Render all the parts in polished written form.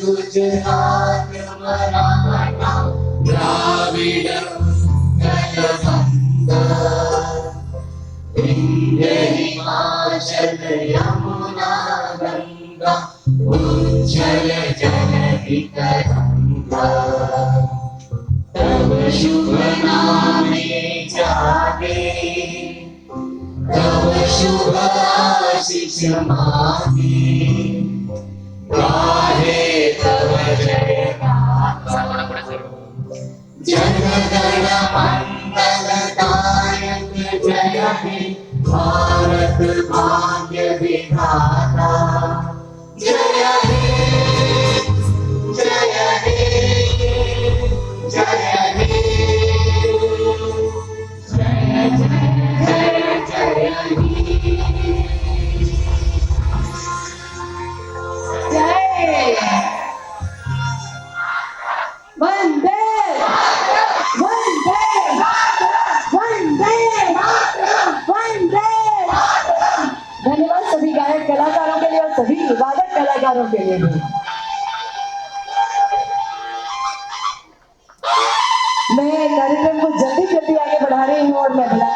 गुजरात मराठा द्राविड विंध्य हिमाचल यमुना गंगा उज्जल जननी तरंगा तब शुभ नामे जागे तब शुभ आशीष मांगे गाहे तव जय गाथा जन गण मंगलदायक जय हे भारत भाग्य विधाता जय हे जय हे जय हे जय जय जय वंदे वंदे वंदे वंदे। धन्यवाद सभी गायक कलाकारों के लिए और सभी वादक कलाकारों के लिए भी। मैं कार्यक्रम को जल्दी जल्दी आगे बढ़ा रही हूँ और मैं बुला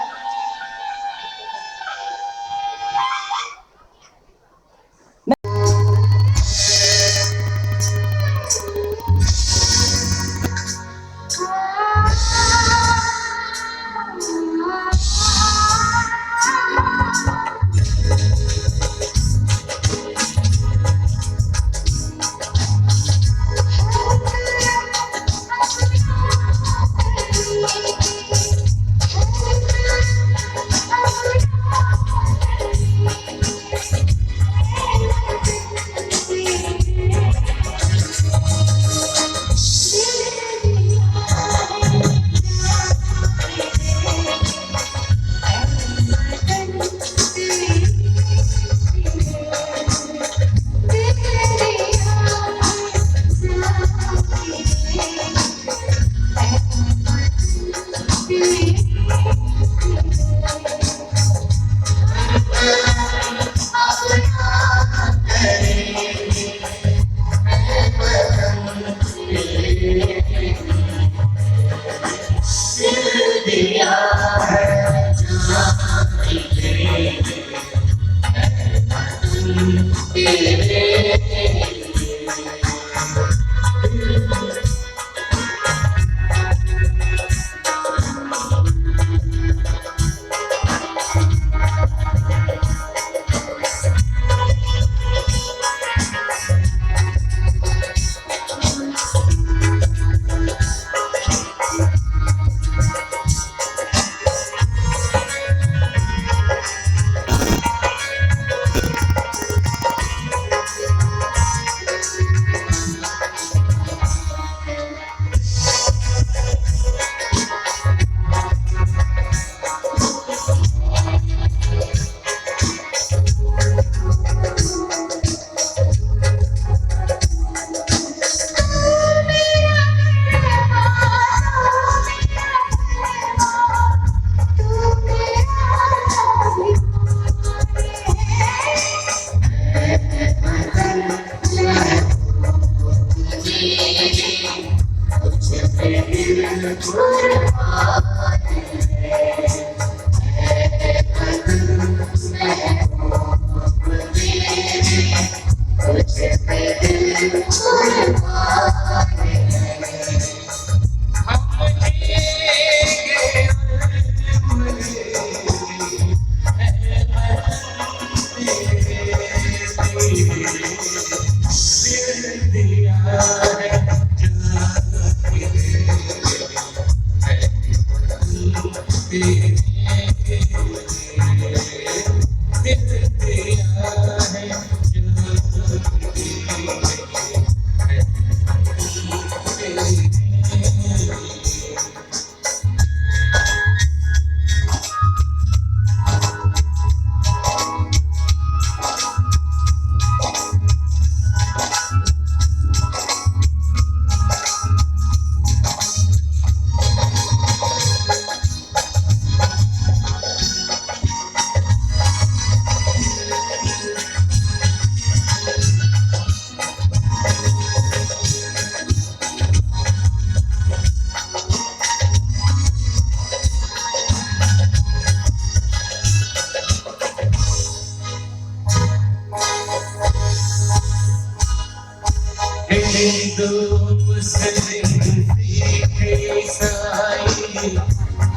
हिंदू मुस्लिम सिख ईसाई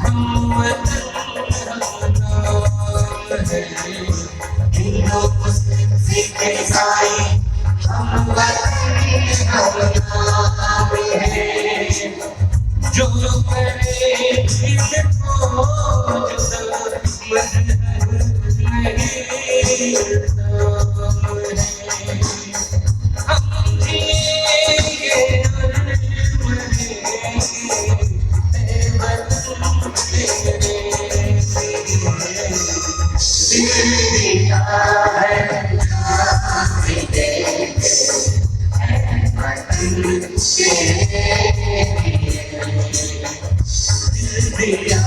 हम वतन हम नाम है। हिंदू मुस्लिम सिख ईसाई हम वतन हम नाम है। जो करे इनको जुदा मजहब नहीं नाम है। हम जिएंगे और मरेंगे वतन तेरे लिए। दिल दिया है जान भी देंगे वतन तेरे लिए। दिल दिया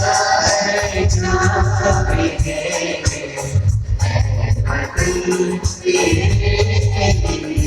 है जान भी देंगे वतन तेरे लिए।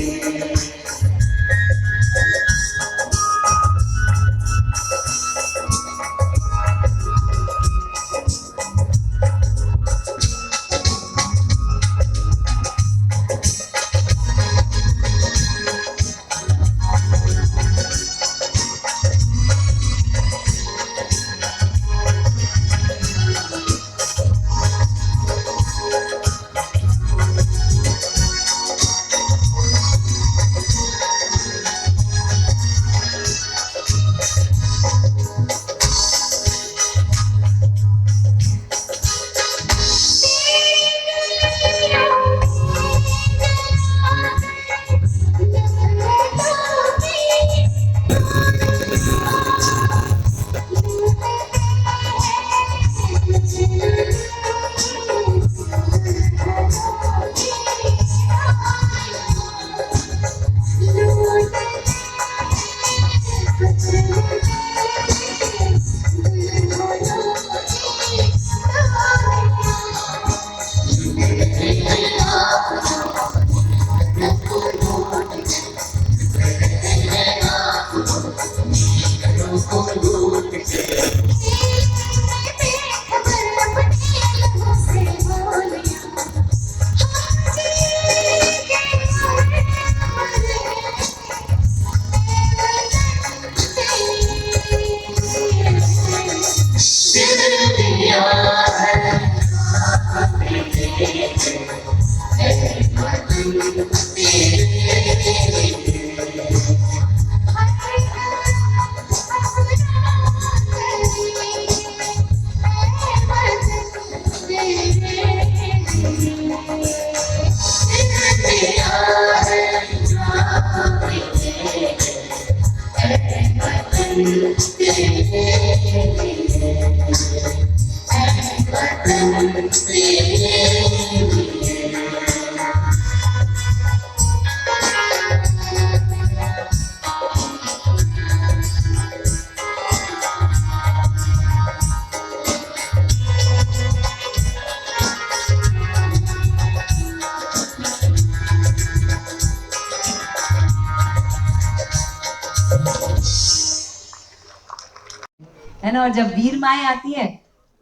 है ना। और जब वीर माएँ आती है,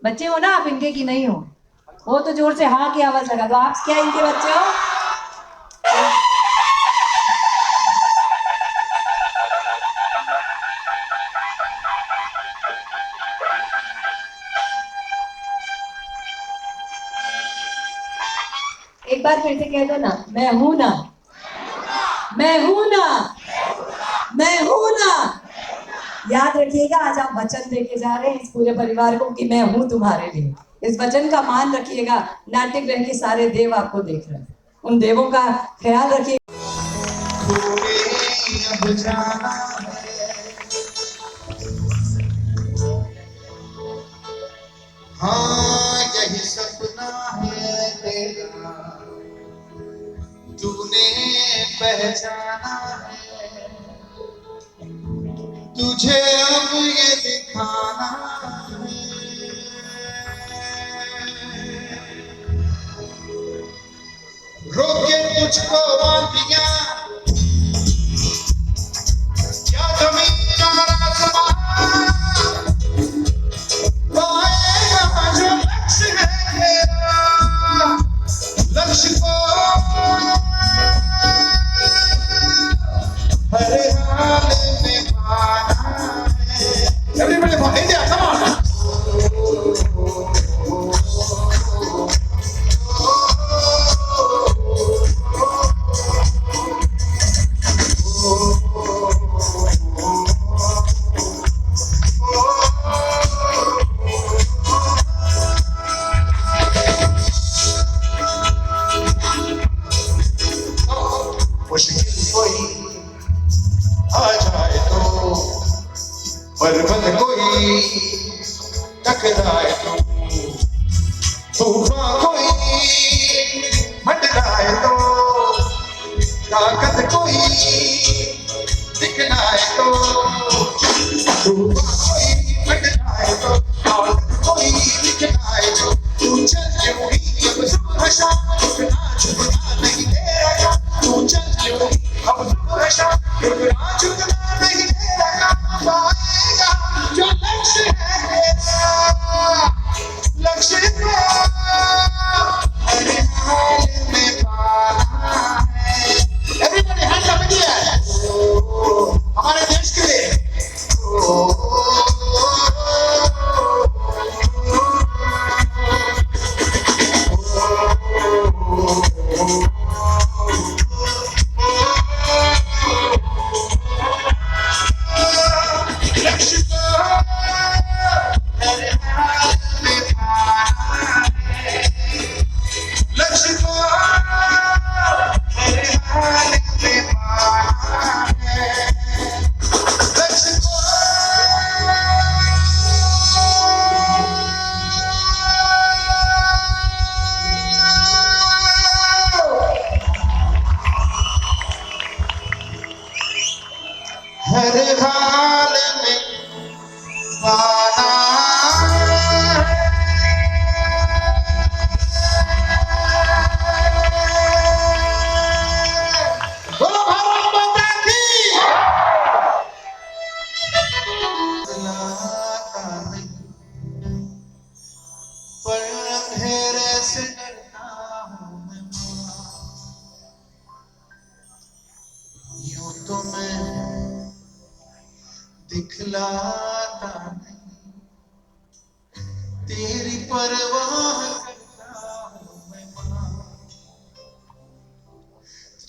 बच्चे हो ना आप इनके की नहीं हो, वो तो जोर से हाँ की आवाज लगा दो। आप क्या इनके बच्चे हो? एक बार फिर से कह दो ना, मैं हूं ना, मैं हूं ना, मैं हूं ना। याद रखिएगा, आज आप वचन देके जा रहे हैं इस पूरे परिवार को कि मैं हूं तुम्हारे लिए। इस वचन का मान रखिएगा। नाट्य ग्रह के सारे देव आपको देख रहे हैं, उन देवों का ख्याल रखिए। अब जाना है, हाँ यही सपना है तेरा, तूने पहचाना है, तुझे अब ये दिखाना है। रोके तुझको आंधियां, क्या जमीन और आसमान, पाएगा जो लक्ष्य है तेरा, लक्ष्य को हरे हाल में पाना है। Everybody from India, come on. मुश्किल कोई आ जाए तो, पर्वत कोई टकराए तो, तूफान कोई मंडराए तो, ताकत कोई दिखलाए तो, तूफान कोई मंडराए तो, ताकत कोई दिखलाए तो, तू चल यूं ही अब सुबह शाम रुकना झुकना नहीं तेरा, तू चल यूं ही अब सुबह शाम रुकना झुकना नहीं तेरा, पाएगा जो लक्ष्य है तेरा, लक्ष्य को हर हाल में पाना है। Everybody hands up in the air. हमारे देश के लिए। लक्ष्य को हर हाल में पाना है। लक्ष्य को हर हाल में पाना है। लक्ष्य को हर हाल में पाना है। बोलो भारत माता की। लाता नहीं, पर अंधेरे से डरता हूँ मैं माँ। यूं तो मैं दिखलाता नहीं, तेरी परवाह करता हूँ मैं माँ।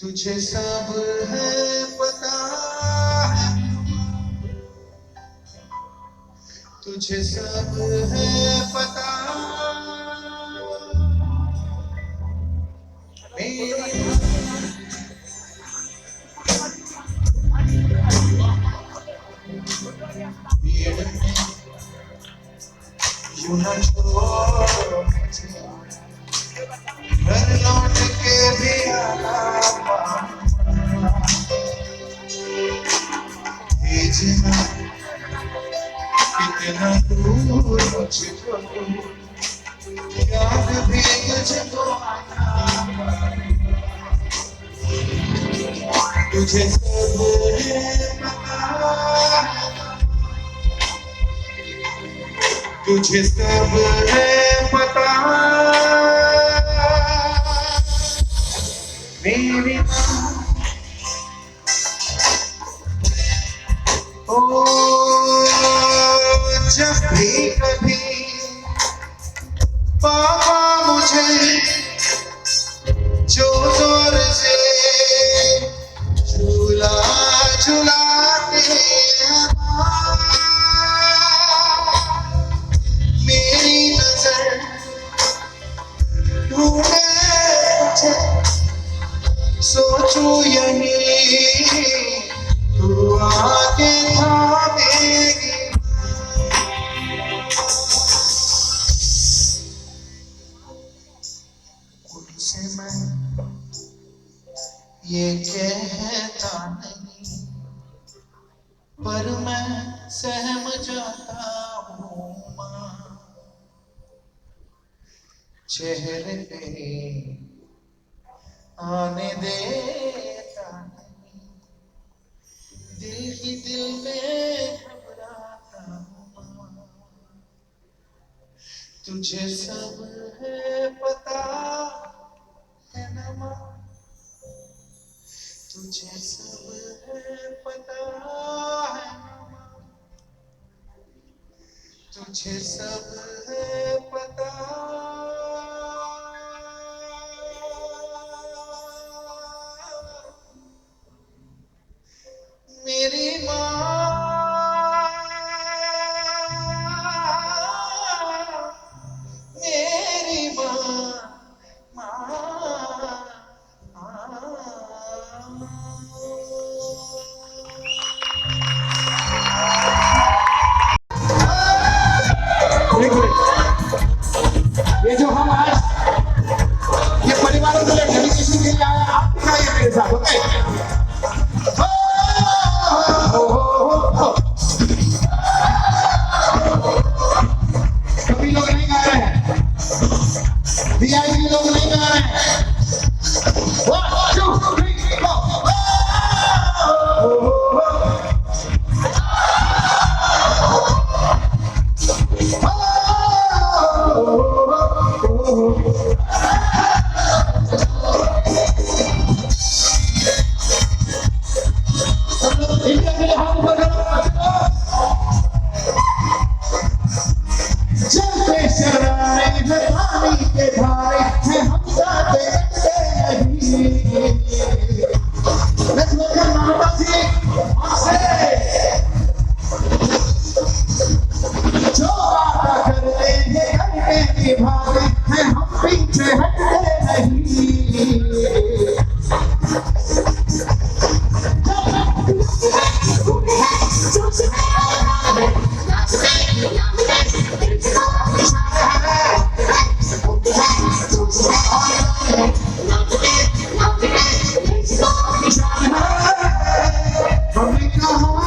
तुझे सब है पता है, तुझे सब है पता, मेरी भीड़ में यूं न छोड़ो मुझे, घर लौट के भी आना पाऊंगा। भेजना कितना दूर मुझको, याद भी तुझको आना। तुझे सब है पता, तुझे सब है पता, मेरी ओ जब भी कभी पापा मुझे जो जोर से झूला झुलाते हैं, मेरी नजर ढूंढे तुझे, सोचूं यही तू आके थामेगी। उनसे मैं ये कहता नहीं, पर मैं सहम जाता हूँ माँ। चेहरे पे आने देता नहीं, दिल ही दिल में घबराता हूँ माँ। तुझे सब है पता है ना माँ, तुझे सब है पता है, तुझे सब है पता, मेरी माँ, मेरी माँ, माँ, ये जो हम आज ये परिवारों के लिए डेडिकेशन के लिए आए, आप दिखाइए मेरे साथ, ओके? सभी लोग नहीं गा रहे हैं, वीआईपी लोग नहीं गा रहे हैं। 1 2 3 go। इंडिया के लिए हाथ ऊपर करो। चलते शरारे हैं पानी के धारे हैं, हम जाते करते नहीं। Let's welcome Mamata ji, आपसे जो वादा करते हैं करके निभाते हैं, हम पीछे हटते नहीं। हमने कहा है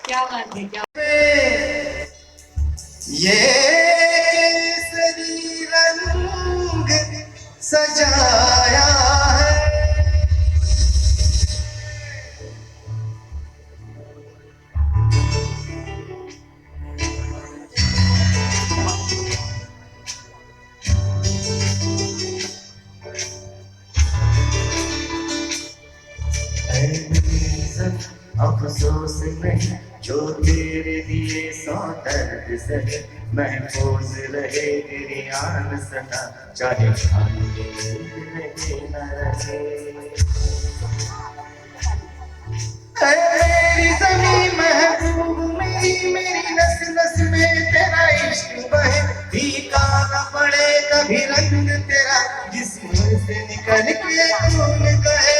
क्या बात है, क्या ये केसरी रंग सजाया है, अफसोस नहीं जो तेरे दिए सौ दर्द से, महफूज रहे तेरी आन सदा, चाहे खाने रहे न रहे। मेरी ज़मीं महबूब मेरी, मेरी नस नस में तेरा इश्क बहे, फीका न पड़े कभी रंग तेरा, जिस्म से निकल के खून कहे।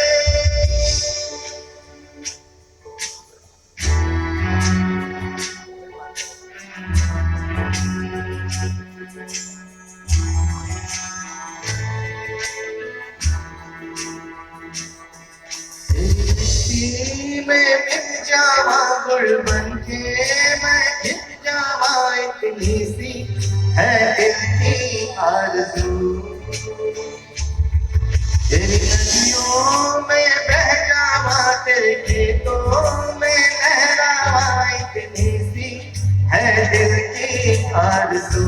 में मिल जावा गुल बन के, मैं खिल जावा इतनी सी है दिल की आरज़ू। तेरी नदियों में बह जावा, तेरे खेतों में लहरावा इतनी सी है दिल की आरज़ू।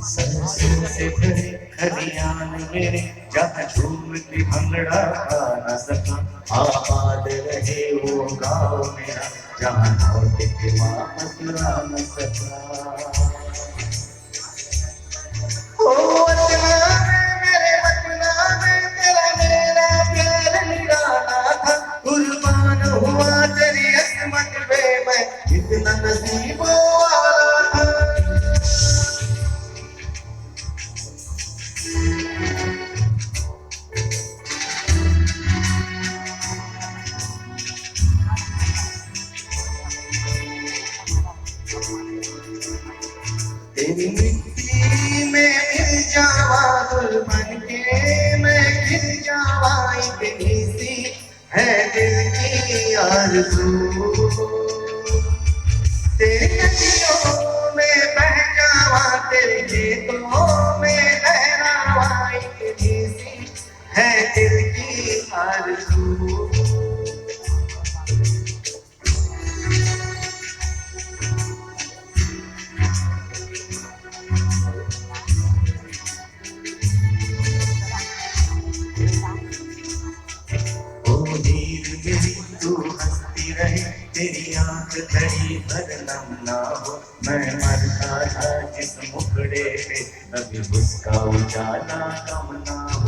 सरसों से भरे खलियान मेरे, जहाँ झूमती भंगड़ा पा न सका। आबाद रहे वो गाँव मेरा, जहाँ लौट के वापस आ न सका। ओ वतना में मेरे वतना में तेरा मेरा प्यार निराला था। कुर्बान हुआ तेरी अज़मत पे मैं, इतना नसीबों वाला था। तेरी मिट्टी में मिल जावा गुल बन के, मैं खिल जावा इतनी सी है दिल की आरज़ू। तेरी नदियों में बह जावा, तेरे खेतों में लहरावा इतनी सी है दिल की आरज़ू। तू हंसती रहे, तेरी आंख घड़ी भर नम ना हो। मैं मरता था जिस मुखड़े पे, कभी उसका उजाला कम ना हो।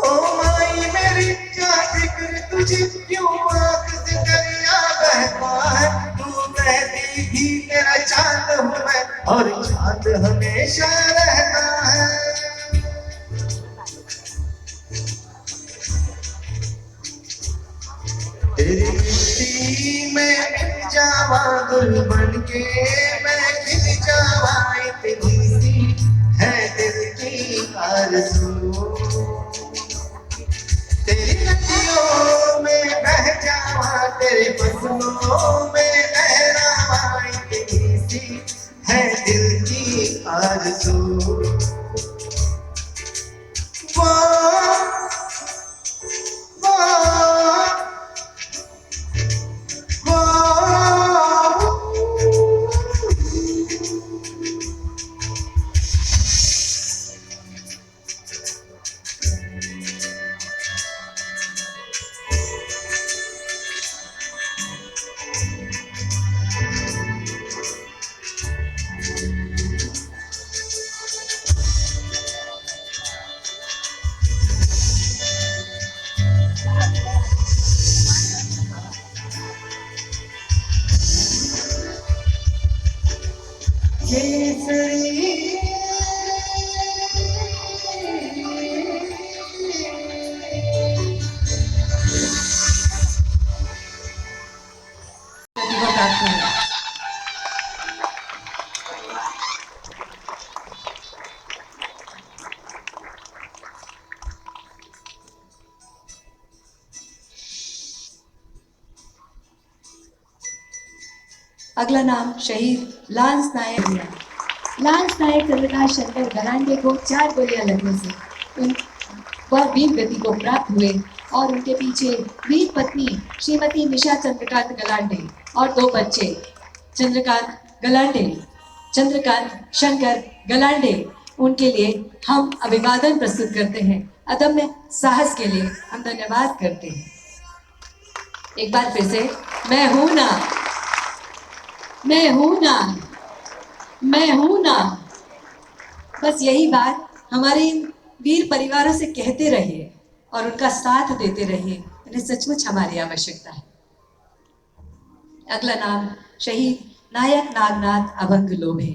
ओ माई मेरी क्या फिक्र तुझे, क्यों आंख से दरिया बहता है। तू बहती भी तेरा चांद हूँ मैं, और चांद हमेशा रहता है। तेरी मिट्टी में मिल जावा गुल बन के, मैं खिल जावा इतनी सी है दिल की आरज़ू। तेरी नदियों में बह जावा, तेरे फसलों में लहरावा इतनी सी है दिल की आरज़ू। अगला नाम शहीद लांस नायक दिया। लांस नायक चंद्रकांत शंकर गलांडे को 4 गोलियां लगने से वह वीर गति को प्राप्त हुए और उनके पीछे वीर पत्नी श्रीमती निशा चंद्रकांत गलांडे और 2 बच्चे चंद्रकांत शंकर गलांडे। उनके लिए हम अभिवादन प्रस्तुत करते हैं। अदम्य साहस के लिए हम धन्यवाद करते हैं। एक बार फिर से, मैं हूं ना, मैं हूं ना, मैं हूं ना। बस यही बात हमारे वीर परिवारों से कहते रहिए और उनका साथ देते रहिए। इन्हें सचमुच हमारी आवश्यकता है। अगला नाम शहीद नायक नागनाथ अभंग लोभे।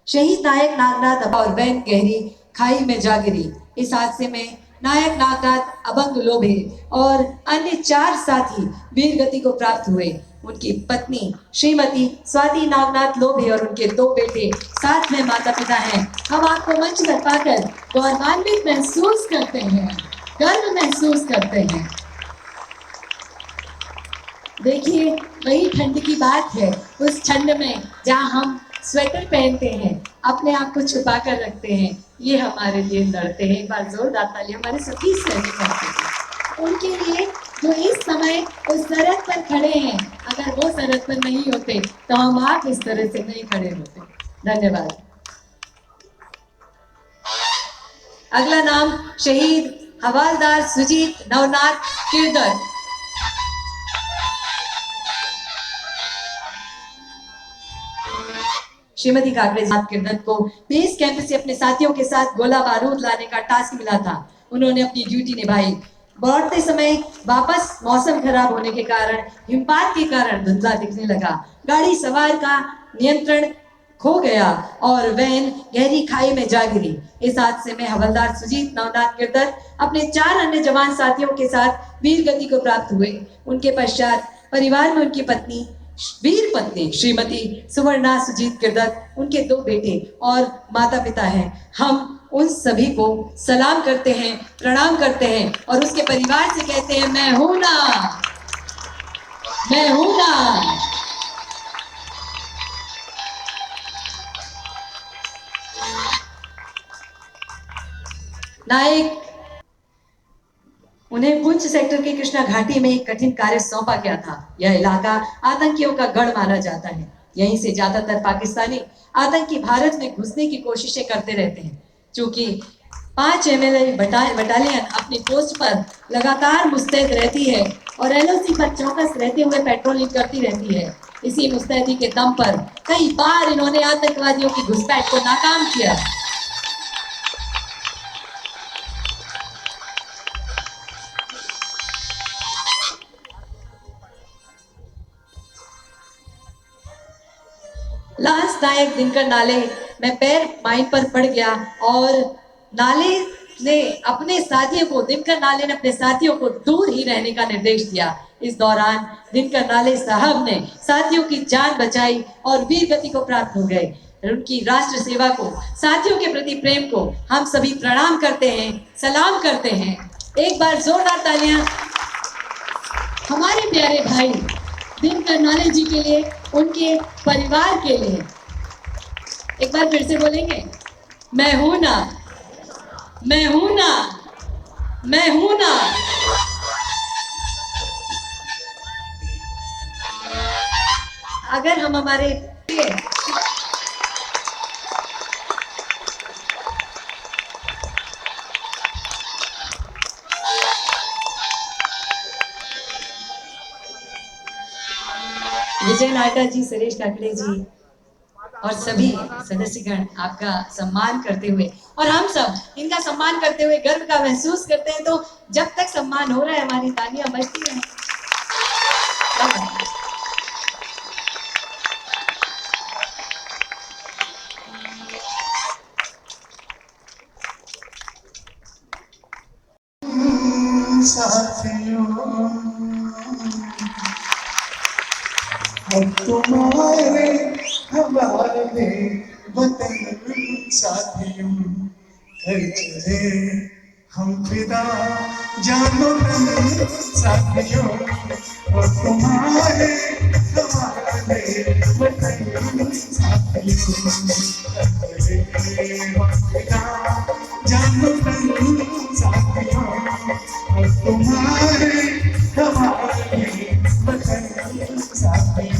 शहीद नायक नागनाथ और वैन गहरी खाई में जा गिरी। इस हादसे में नायक नागनाथ अभंग लोभे और अन्य 4 साथी वीर गति को प्राप्त हुए। उनकी पत्नी श्रीमती स्वाति नागनाथ लोभे और उनके 2 बेटे, साथ में माता पिता हैं। हम आपको मंच पर पाकर गौरवान्वित महसूस करते हैं, गर्व महसूस करते हैं। देखिए, वही ठंड की बात है, उस ठंड में जहाँ हम स्वेटर पहनते हैं, अपने आप को छुपा कर रखते हैं, ये हमारे लिए लड़ते हैं। एक बार जोरदार ताली हमारे सभी सैनिक करते हैं उनके लिए जो इस समय उस सरहद पर खड़े हैं। अगर वो सरहद पर नहीं होते तो हम आप इस तरह से नहीं खड़े होते। धन्यवाद। अगला नाम शहीद हवालदार सुजीत नवनाथ किरदर। श्रीमती काकड़े किरदर को बेस कैंप से अपने साथियों के साथ गोला बारूद लाने का टास्क मिला था। उन्होंने अपनी ड्यूटी निभाई। लौटते समय वापस मौसम खराब होने के कारण, हिमपात के कारण धुंधला दिखने लगा। गाड़ी सवार का नियंत्रण खो गया और वैन गहरी खाई में जा गिरी। इस हादसे में हवलदार सुजीत नवनाथ किरदर अपने 4 अन्य जवान साथियों के साथ वीर गति को प्राप्त हुए। उनके पश्चात परिवार में उनकी पत्नी वीर पत्नी श्रीमती सुवर्णा सुजीत किरदर, उनके 2 बेटे और माता पिता हैं। हम उन सभी को सलाम करते हैं, प्रणाम करते हैं और उसके परिवार से कहते हैं, मैं हूं ना, मैं हूं ना। नायक उन्हें पुंछ सेक्टर के कृष्णा घाटी में एक कठिन कार्य सौंपा गया था। यह इलाका आतंकियों का गढ़ माना जाता है। यहीं से ज्यादातर पाकिस्तानी आतंकी भारत में घुसने की कोशिशें करते रहते हैं। चूंकि 5 MLA बटालियन अपनी पोस्ट पर लगातार मुस्तैद रहती है और LOC पर चौकस रहते हुए पेट्रोलिंग करती रहती है। इसी मुस्तैदी के दम पर कई बार इन्होंने आतंकवादियों की घुसपैठ को नाकाम किया। लांस नायक दिनकर नाले में पैर माइन पर पड़ गया और नाले ने अपने साथियों को दिनकर नाले ने अपने साथियों को दूर ही रहने का निर्देश दिया। इस दौरान दिनकर नाले साहब ने साथियों की जान बचाई और वीर गति को प्राप्त हो गए। उनकी राष्ट्र सेवा को, साथियों के प्रति प्रेम को हम सभी प्रणाम करते हैं, सलाम करते हैं। एक बार जोरदार तालियां हमारे प्यारे भाई दिनकर नाले जी के लिए, उनके परिवार के लिए। एक बार फिर से बोलेंगे, मैं हूं ना, मैं हूं ना, मैं हूं ना। अगर हम हमारे विजय नायडा जी, सुरेश काकड़े जी और सभी सदस्यगण आपका सम्मान करते हुए और हम सब इनका सम्मान करते हुए गर्व का महसूस करते हैं। तो जब तक सम्मान हो रहा है हमारी तालियां बजती रहें। हम तुम्हारे हवाले वतन साथियों, घर चले हम फिदा जानो तन साथियों। और तुम्हारे हवाले वतन साथियों, घर चले हम फिदा जानो तन साथियों। और तुम्हारे हवाले वतन साथियों।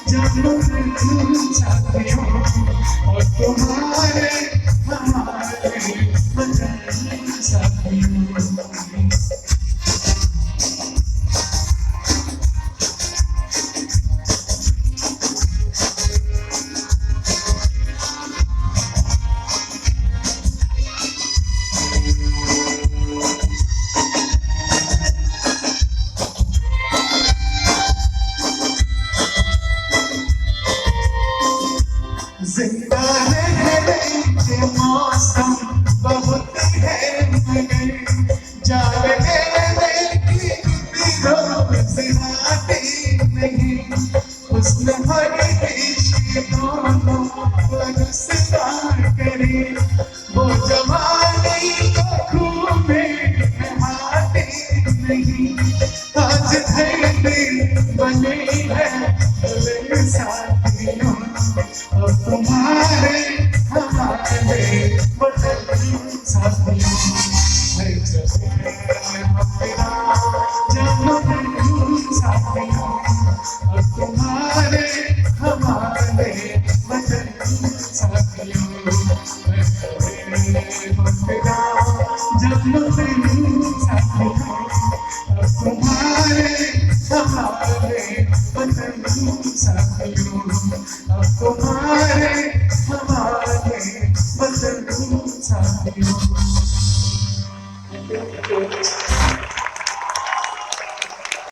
जानो साथियों और तुम्हारे हमारे वतन साथियों। जिंदा रहने के मौसम बहुत है मगर जागने की रोज आती नहीं। उसने हर रिश्ते दोनों बरसता करे वो जवानी को खून में नहाती नहीं। आज धरती बनी है भले साथियों और तुम्हारे हमारे वतन साथियों। है चले मेरा जानो साथियों और तुम्हारे हमारे वतन साथियों। है चले मेरा जानो साथियों और तुम्हारे हमारे वतन साथियों। और तुम्हारे